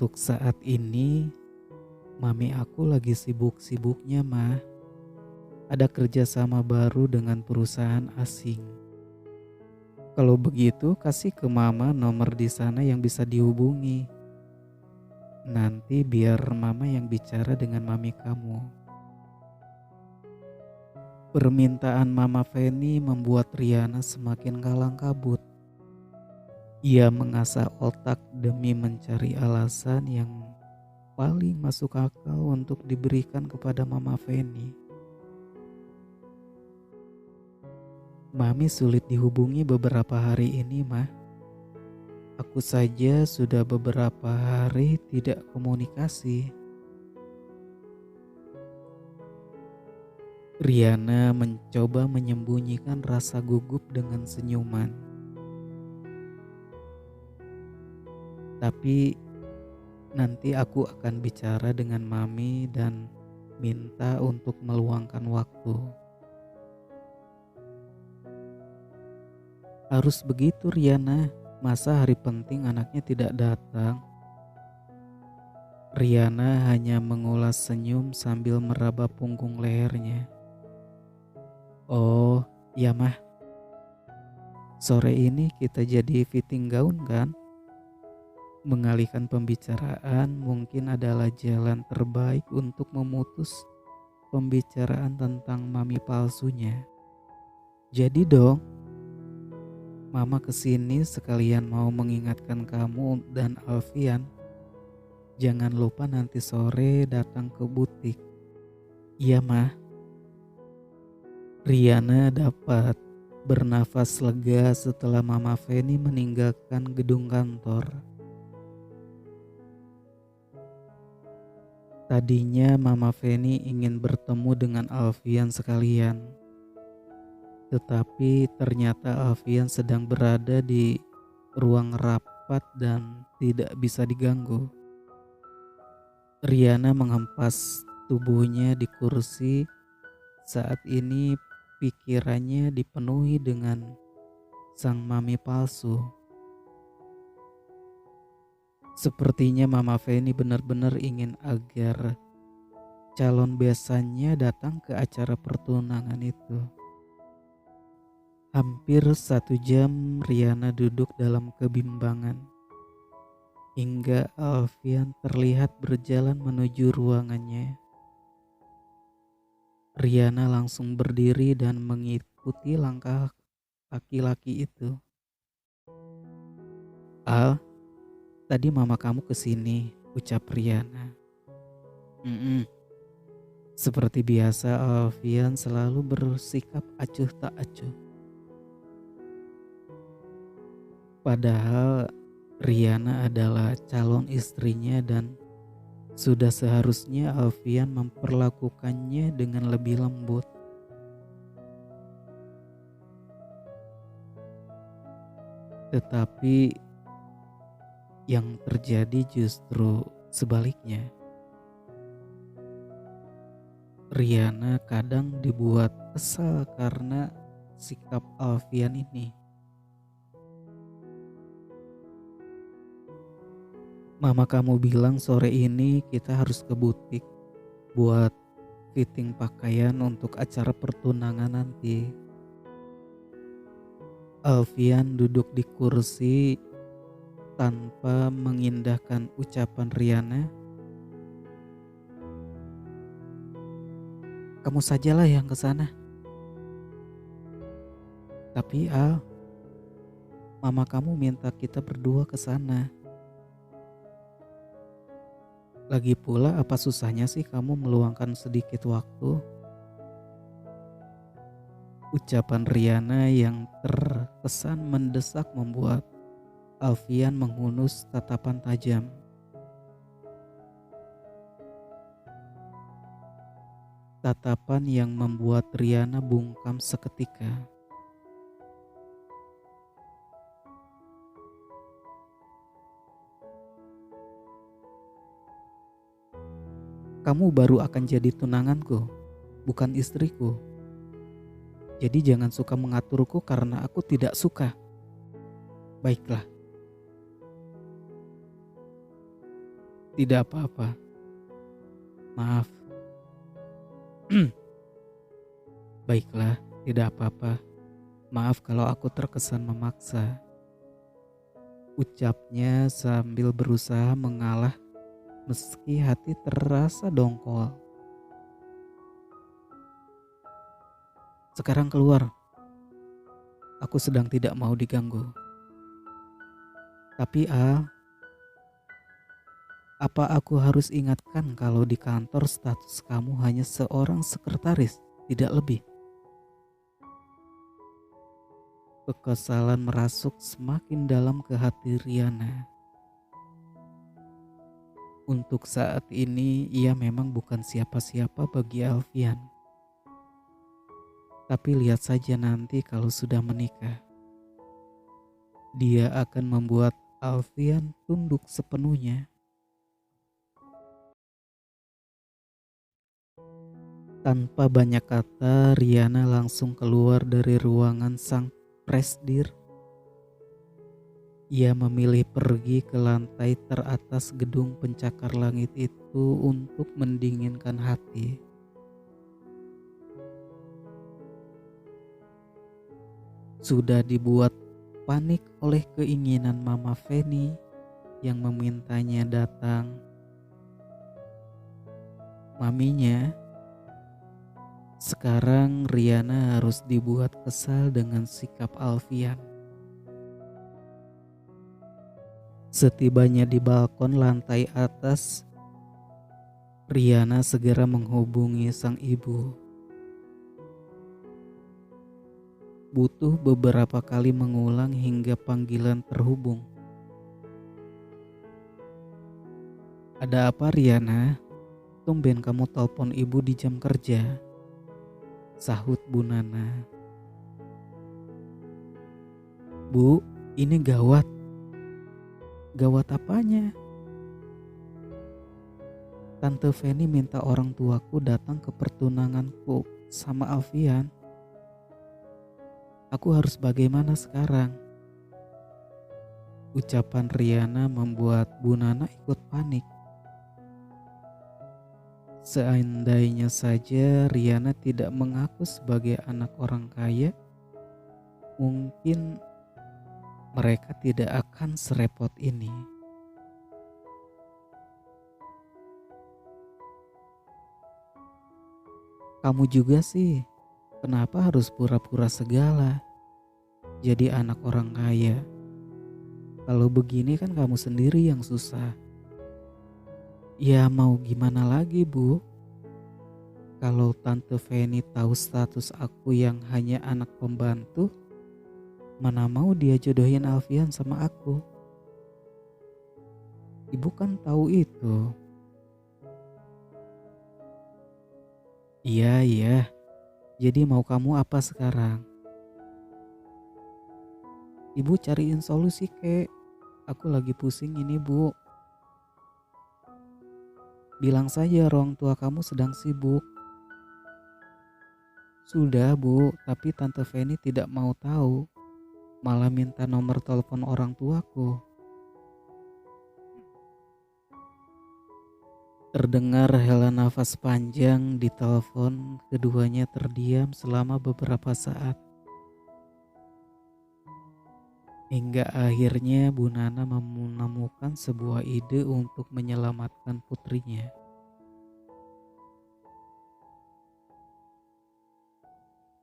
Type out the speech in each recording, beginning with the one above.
Untuk saat ini, mami aku lagi sibuk-sibuknya, mah. Ada kerjasama baru dengan perusahaan asing. Kalau begitu, kasih ke mama nomor di sana yang bisa dihubungi. Nanti biar mama yang bicara dengan mami kamu. Permintaan mama Feni membuat Riana semakin kalang kabut. Ia mengasah otak demi mencari alasan yang paling masuk akal untuk diberikan kepada mama Feni. Mami sulit dihubungi beberapa hari ini, mah. Aku saja sudah beberapa hari tidak komunikasi. Riana mencoba menyembunyikan rasa gugup dengan senyuman. Tapi nanti aku akan bicara dengan mami dan minta untuk meluangkan waktu. Harus begitu, Riana. Masa hari penting anaknya tidak datang? Riana hanya mengulas senyum sambil meraba punggung lehernya. Oh, ya mah. Sore ini kita jadi fitting gaun kan? Mengalihkan pembicaraan mungkin adalah jalan terbaik untuk memutus pembicaraan tentang mami palsunya. Jadi dong, mama kesini sekalian mau mengingatkan kamu dan Alfian. Jangan lupa nanti sore datang ke butik. Iya mah. Riana dapat bernafas lega setelah mama Feni meninggalkan gedung kantor. Tadinya mama Feni ingin bertemu dengan Alfian sekalian. Tetapi ternyata Alfian sedang berada di ruang rapat dan tidak bisa diganggu. Riana menghempas tubuhnya di kursi. Saat ini pikirannya dipenuhi dengan sang mami palsu. Sepertinya mama Feni benar-benar ingin agar calon besannya datang ke acara pertunangan itu. Hampir 1 jam Riana duduk dalam kebimbangan. Hingga Alfian terlihat berjalan menuju ruangannya. Riana langsung berdiri dan mengikuti langkah laki-laki itu. Al, tadi mama kamu kesini, ucap Riana. Seperti biasa Alfian selalu bersikap acuh tak acuh. Padahal Riana adalah calon istrinya dan sudah seharusnya Alfian memperlakukannya dengan lebih lembut. Tetapi yang terjadi justru sebaliknya. Riana kadang dibuat kesal karena sikap Alfian ini. Mama kamu bilang sore ini kita harus ke butik buat fitting pakaian untuk acara pertunangan nanti. Alfian duduk di kursi tanpa mengindahkan ucapan Riana. Kamu sajalah yang ke sana. Tapi Al, mama kamu minta kita berdua ke sana. Lagi pula apa susahnya sih kamu meluangkan sedikit waktu? Ucapan Riana yang terkesan mendesak membuat Alfian menghunus tatapan tajam. Tatapan yang membuat Riana bungkam seketika. Kamu baru akan jadi tunanganku, bukan istriku. Jadi jangan suka mengaturku karena aku tidak suka. Baiklah. Tidak apa-apa, maaf. Baiklah, tidak apa-apa. Maaf kalau aku terkesan memaksa. Ucapnya sambil berusaha mengalah meski hati terasa dongkol. Sekarang keluar, aku sedang tidak mau diganggu. Tapi apa aku harus ingatkan kalau di kantor status kamu hanya seorang sekretaris, tidak lebih? Kekesalan merasuk semakin dalam ke hati Riana. Untuk saat ini ia memang bukan siapa-siapa bagi Alfian. Tapi lihat saja nanti kalau sudah menikah. Dia akan membuat Alfian tunduk sepenuhnya. Tanpa banyak kata, Riana langsung keluar dari ruangan sang presdir. Ia memilih pergi ke lantai teratas gedung pencakar langit itu untuk mendinginkan hati. Sudah dibuat panik oleh keinginan Mama Feni yang memintanya datang. Maminya, sekarang Riana harus dibuat kesal dengan sikap Alfian. Setibanya di balkon lantai atas, Riana segera menghubungi sang ibu. Butuh beberapa kali mengulang hingga panggilan terhubung. Ada apa Riana? Tumben kamu telepon ibu di jam kerja, sahut Bu Nana. Bu, ini gawat. Gawat apanya? Tante Feni minta orang tuaku datang ke pertunanganku sama Alfian. Aku harus bagaimana sekarang? Ucapan Riana membuat Bu Nana ikut panik. Seandainya saja Riana tidak mengaku sebagai anak orang kaya, mungkin mereka tidak akan serepot ini. Kamu juga sih, kenapa harus pura-pura segala? Jadi anak orang kaya. Kalau begini kan kamu sendiri yang susah. Ya mau gimana lagi Bu? Kalau Tante Feni tahu status aku yang hanya anak pembantu, mana mau dia jodohin Alfian sama aku? Ibu kan tahu itu. Iya. Jadi mau kamu apa sekarang? Ibu cariin solusi kek. Aku lagi pusing ini Bu. Bilang saja orang tua kamu sedang sibuk. Sudah Bu, tapi Tante Feni tidak mau tahu. Malah minta nomor telepon orang tuaku. Terdengar hela nafas panjang di telepon, keduanya terdiam selama beberapa saat. Hingga akhirnya Bu Nana menemukan sebuah ide untuk menyelamatkan putrinya.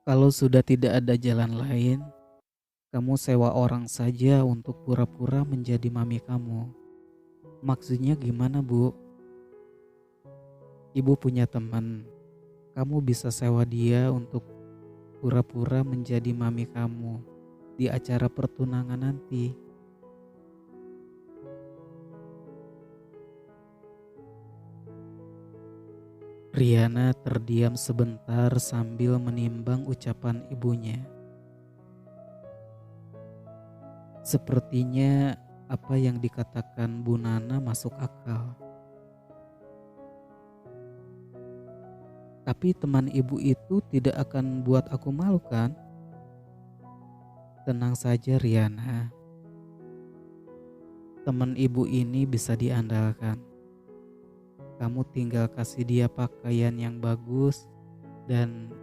Kalau sudah tidak ada jalan lain, kamu sewa orang saja untuk pura-pura menjadi mami kamu. Maksudnya gimana Bu? Ibu punya teman, kamu bisa sewa dia untuk pura-pura menjadi mami kamu di acara pertunangan nanti. Riana terdiam sebentar sambil menimbang ucapan ibunya. Sepertinya apa yang dikatakan Bu Nana masuk akal. Tapi teman ibu itu tidak akan buat aku malu kan? Tenang saja Riana. Teman ibu ini bisa diandalkan. kamu tinggal kasih dia pakaian yang bagus dan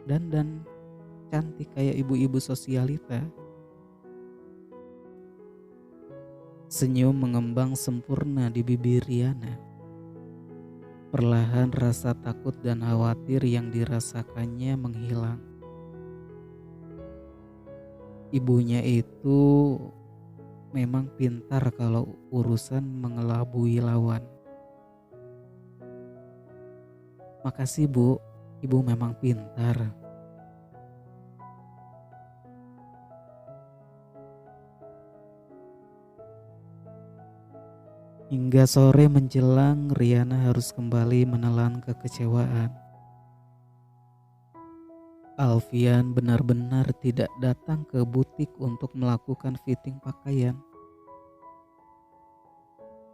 dandan cantik kayak ibu-ibu sosialita. Senyum mengembang sempurna di bibir Riana. Perlahan rasa takut dan khawatir yang dirasakannya menghilang. Ibunya itu memang pintar kalau urusan mengelabui lawan. Makasih Bu, Ibu memang pintar. Hingga sore menjelang, Riana harus kembali menelan kekecewaan. Alfian benar-benar tidak datang ke butik untuk melakukan fitting pakaian.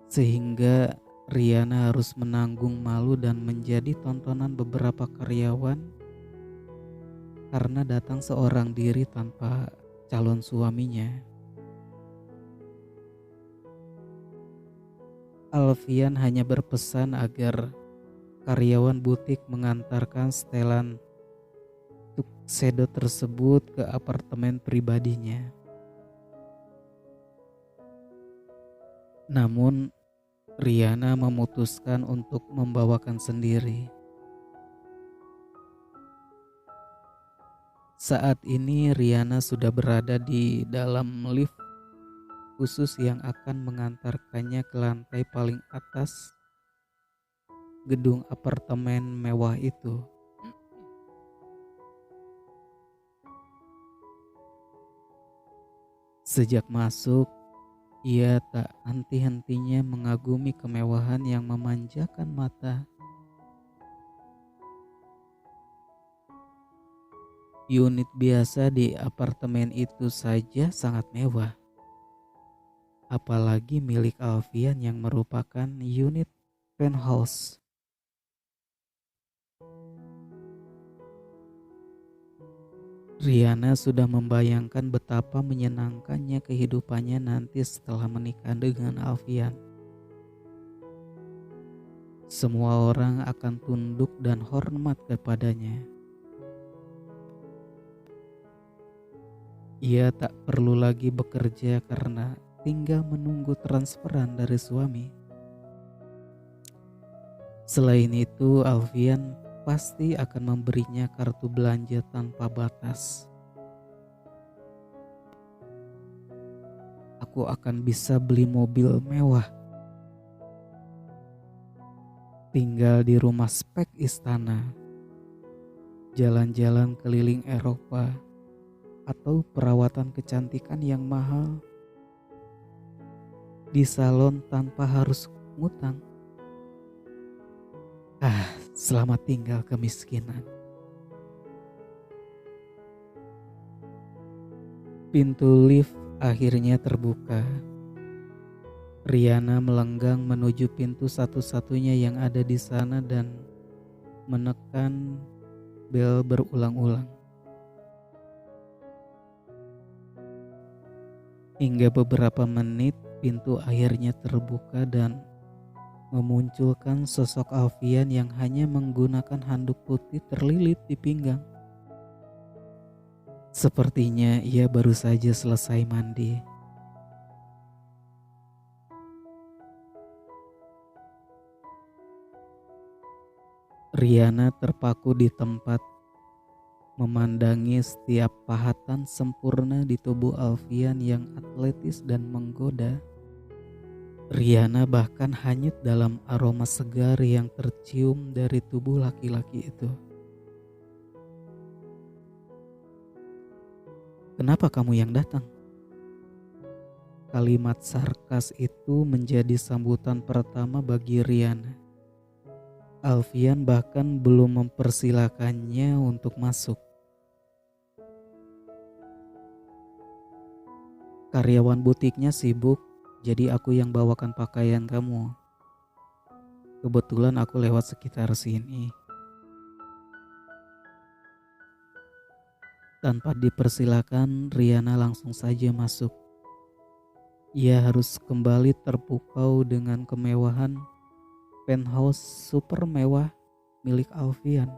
Sehingga Riana harus menanggung malu dan menjadi tontonan beberapa karyawan karena datang seorang diri tanpa calon suaminya. Alfian hanya berpesan agar karyawan butik mengantarkan setelan tuxedo tersebut ke apartemen pribadinya. Namun Riana memutuskan untuk membawakan sendiri. Saat ini Riana sudah berada di dalam lift khusus yang akan mengantarkannya ke lantai paling atas gedung apartemen mewah itu. Sejak masuk, ia tak henti-hentinya mengagumi kemewahan yang memanjakan mata. Unit biasa di apartemen itu saja sangat mewah. Apalagi milik Alfian yang merupakan unit penthouse. Riana sudah membayangkan betapa menyenangkannya kehidupannya nanti setelah menikah dengan Alfian. Semua orang akan tunduk dan hormat kepadanya. Ia tak perlu lagi bekerja karena tinggal menunggu transferan dari suami. Selain itu, Alfian pasti akan memberinya kartu belanja tanpa batas. Aku akan bisa beli mobil mewah, tinggal di rumah spek istana, jalan-jalan keliling Eropa, atau perawatan kecantikan yang mahal di salon tanpa harus ngutang. Selamat tinggal kemiskinan. Pintu lift akhirnya terbuka. Riana melenggang menuju pintu satu-satunya yang ada di sana dan menekan bel berulang-ulang. Hingga beberapa menit pintu akhirnya terbuka dan memunculkan sosok Alfian yang hanya menggunakan handuk putih terlilit di pinggang. Sepertinya ia baru saja selesai mandi. Riana terpaku di tempat, memandangi setiap pahatan sempurna di tubuh Alfian yang atletis dan menggoda. Riana bahkan hanyut dalam aroma segar yang tercium dari tubuh laki-laki itu. Kenapa kamu yang datang? Kalimat sarkas itu menjadi sambutan pertama bagi Riana. Alfian bahkan belum mempersilakannya untuk masuk. Karyawan butiknya sibuk, jadi aku yang bawakan pakaian kamu. Kebetulan aku lewat sekitar sini. Tanpa dipersilakan, Riana langsung saja masuk. Ia harus kembali terpukau dengan kemewahan penthouse super mewah milik Alfian.